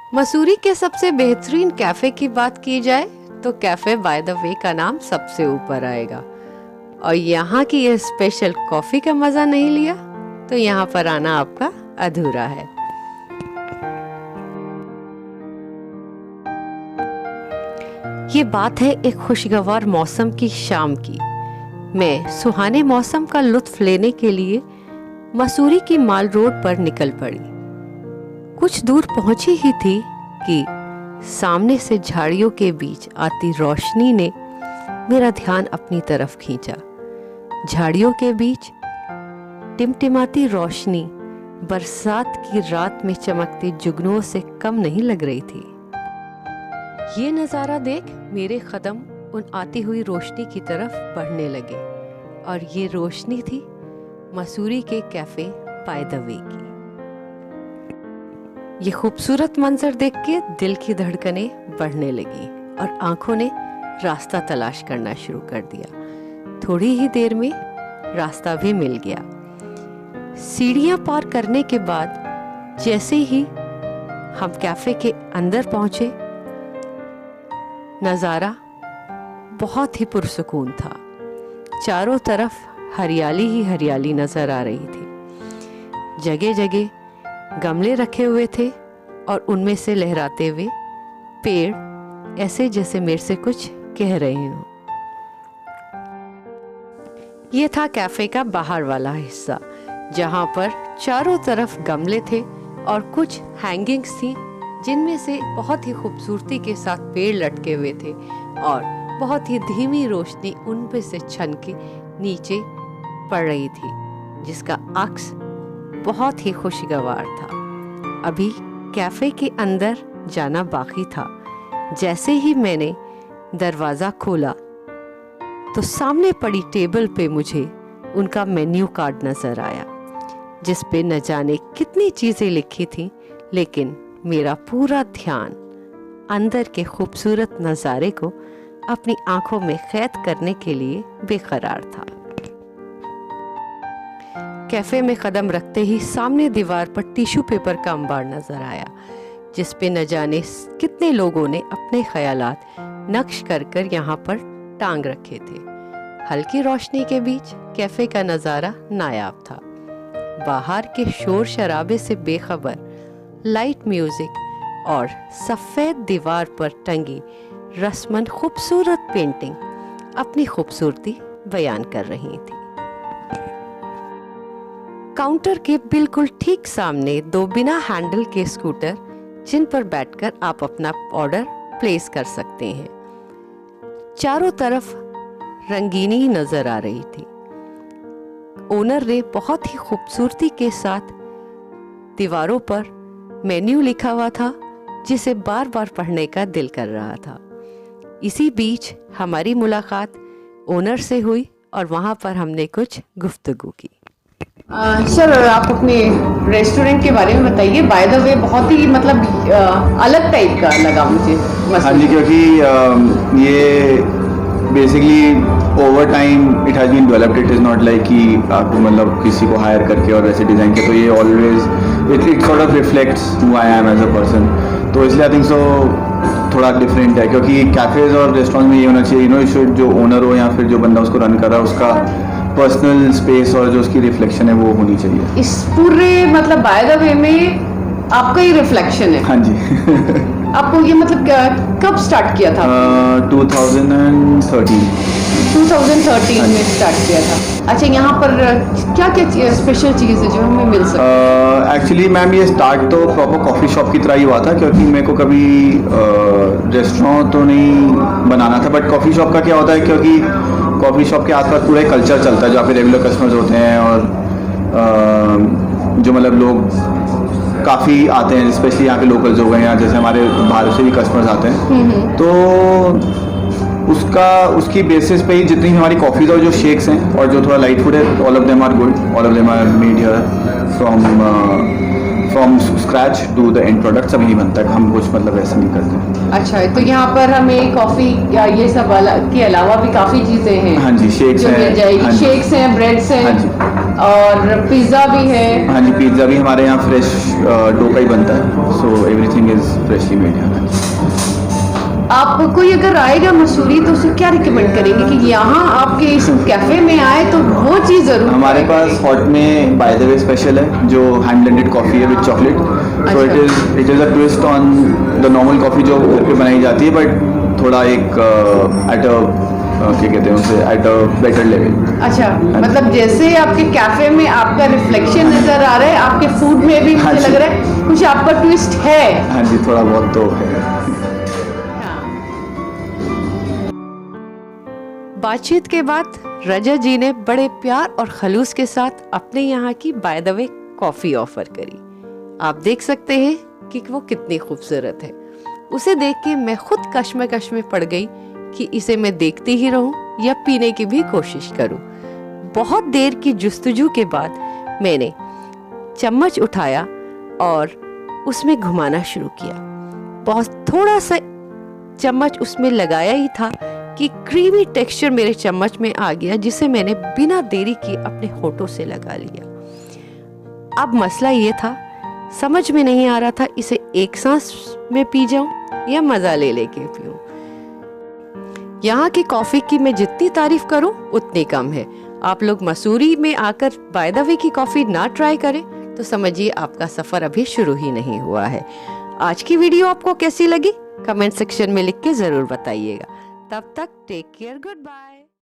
मसूरी के सबसे बेहतरीन कैफे की बात की जाए तो कैफे बाय द वे का नाम सबसे ऊपर आएगा। और यहाँ की ये स्पेशल कॉफी का मजा नहीं लिया तो यहाँ पर आना आपका अधूरा है। ये बात है एक खुशगवार मौसम की शाम की। मैं सुहाने मौसम का लुत्फ लेने के लिए मसूरी की माल रोड पर निकल पड़ी। कुछ दूर पहुंची ही थी कि सामने से झाड़ियों के बीच आती रोशनी ने मेरा ध्यान अपनी तरफ खींचा। झाड़ियों के बीच टिमटिमाती रोशनी बरसात की रात में चमकती जुगनुओं से कम नहीं लग रही थी। ये नज़ारा देख मेरे कदम उन आती हुई रोशनी की तरफ बढ़ने लगे और ये रोशनी थी मसूरी के कैफे बाय द वे की। ये खूबसूरत मंजर देख के दिल की धड़कनें बढ़ने लगी और आंखों ने रास्ता तलाश करना शुरू कर दिया। थोड़ी ही देर में रास्ता भी मिल गया। सीढ़ियां पार करने के बाद जैसे ही हम कैफे के अंदर पहुंचे, नज़ारा बहुत ही पुरसुकून था। चारों तरफ हरियाली ही हरियाली नजर आ रही थी। जगह जगह गमले रखे हुए थे और उनमें से लहराते हुए पेड़ ऐसे जैसे मेरे से कुछ कह रहे हों। ये था कैफे का बाहर वाला हिस्सा, जहां पर चारों तरफ गमले थे और कुछ हैंगिंग्स थी जिनमें से बहुत ही खूबसूरती के साथ पेड़ लटके हुए थे और बहुत ही धीमी रोशनी उन पे से छनके नीचे पड़ रही थी, जिसका अक्स बहुत ही खुशगवार था। अभी कैफे के अंदर जाना बाकी था। जैसे ही मैंने दरवाजा खोला तो सामने पड़ी टेबल पे मुझे उनका मेन्यू कार्ड नजर आया, जिस पे न जाने कितनी चीजें लिखी थी, लेकिन मेरा पूरा ध्यान अंदर के खूबसूरत नज़ारे को अपनी आंखों में कैद करने के लिए बेकरार था। कैफे में कदम रखते ही सामने दीवार पर टिश्यू पेपर का अंबार नजर आया, जिस पे न जाने कितने लोगों ने अपने ख्यालात नक्श कर कर यहाँ पर टांग रखे थे। हल्की रोशनी के बीच कैफे का नज़ारा नायाब था। बाहर के शोर शराबे से बेखबर लाइट म्यूजिक और सफ़ेद दीवार पर टंगी रस्मन खूबसूरत पेंटिंग अपनी खूबसूरती बयान कर रही थी। काउंटर के बिल्कुल ठीक सामने दो बिना हैंडल के स्कूटर, जिन पर बैठकर आप अपना ऑर्डर प्लेस कर सकते हैं। चारों तरफ रंगीनी नजर आ रही थी। ओनर ने बहुत ही खूबसूरती के साथ दीवारों पर मेन्यू लिखा हुआ था, जिसे बार बार पढ़ने का दिल कर रहा था। इसी बीच हमारी मुलाकात ओनर से हुई और वहां पर हमने कुछ गुफ्तगू की। सर, आप अपने रेस्टोरेंट के बारे में बताइए। बाय द वे बहुत ही मतलब अलग टाइप का लगा मुझे। हाँ जी, क्योंकि ये basically over time it has been developed. It is not like कि आपको मतलब किसी को हायर करके और वैसे डिज़ाइन किया, तो ये always it sort of reflects who I am as a person. तो इसलिए आई थिंक सो थोड़ा डिफरेंट है, क्योंकि कैफ़ेज़ और रेस्टोरेंट में ये होना चाहिए, शुड जो ओनर हो या फिर जो बंदा उसको रन कर रहा है, उसका पर्सनल स्पेस और जो उसकी रिफ्लेक्शन है वो होनी चाहिए। इस पूरे मतलब बाय द वे में आपका ही रिफ्लेक्शन है। हाँ जी। आपको ये मतलब कब स्टार्ट किया था? 2013 में स्टार्ट किया था। अच्छा, यहाँ पर क्या क्या स्पेशल चीज़ है जो हमें मिल सकती है? एक्चुअली मैम, ये स्टार्ट तो प्रॉपर कॉफ़ी शॉप की तरह ही हुआ था, क्योंकि मेरे को कभी रेस्टोरेंट तो नहीं बनाना था। बट कॉफ़ी शॉप का क्या होता है, क्योंकि कॉफ़ी शॉप के आसपास पूरा एक कल्चर चलता है, जो आपके रेगुलर कस्टमर्स होते हैं और जो मतलब लोग काफ़ी आते हैं, स्पेशली यहाँ के लोकल्स हो गए हैं, जैसे हमारे बाहर से भी कस्टमर्स आते हैं। तो उसकी बेसिस पे ही जितनी हमारी कॉफ़ीज़ और जो शेक्स हैं और जो थोड़ा लाइट फूड है, all of them are good. All of them are made here from scratch to the end product. सब यही बनता है, हम कुछ मतलब ऐसा नहीं करते। अच्छा, तो यहाँ पर हमें कॉफ़ी या ये सब के अलावा भी काफ़ी चीज़ें हैं। हाँ जी, शेक्स हैं, मिल जाएगी। शेक्स हैं, ब्रेड्स हैं। हाँ जी। और पिज्ज़ा भी है। हाँ जी, पिज्ज़ा भी हमारे यहाँ फ्रेश डो का ही बनता है, so everything is freshly made यहाँ। आप कोई अगर आएगा मसूरी तो उसे क्या रिकमेंड करेंगे कि यहाँ आपके इस कैफे में आए तो वो चीज़ जरूर। हमारे पास हॉट में बाय द वे स्पेशल है जो हैंड ब्लेंडेड कॉफ़ी है with chocolate, so it is a twist on the normal coffee जो घर पे बनाई जाती है, बट थोड़ा एक एट अ क्या कहते हैं उसे, एट अ बेटर लेवल। अच्छा, मतलब जैसे आपके कैफे में आपका रिफ्लेक्शन नजर आ रहा है, आपके फूड में भी हाँ मुझे जी। लग रहा है कुछ आपका ट्विस्ट है। हाँ जी, थोड़ा बहुत तो है। बातचीत के बाद रजत जी ने बड़े प्यार और खलूस के साथ अपने यहाँ की by the way coffee offer करी। आप देख सकते हैं कि वो कितनी खूबसूरत है। उसे देख के मैं खुद कश्मकश में पड़ गई कि इसे मैं देखती ही रहूं या पीने की भी कोशिश करूं। बहुत देर की जुस्तजू के बाद मैंने चम्मच उठाया और उसमें घुमाना शुरू किया। बहुत थोड़ा सा चम्मच उसमें लगाया ही था कि क्रीमी टेक्सचर मेरे चम्मच में आ गया, जिसे मैंने बिना देरी किए अपने होठों से लगा लिया। अब मसला ये था, समझ में नहीं आ रहा था इसे एक सांस में पी जाऊं या मजा ले लेके पीऊं। यहाँ की कॉफी की मैं जितनी तारीफ करूं उतनी कम है। आप लोग मसूरी में आकर बाय द वे की कॉफी ना ट्राई करें तो समझिए आपका सफर अभी शुरू ही नहीं हुआ है। आज की वीडियो आपको कैसी लगी कमेंट सेक्शन में लिख के जरूर बताइएगा। तब तक टेक केयर, गुड बाय।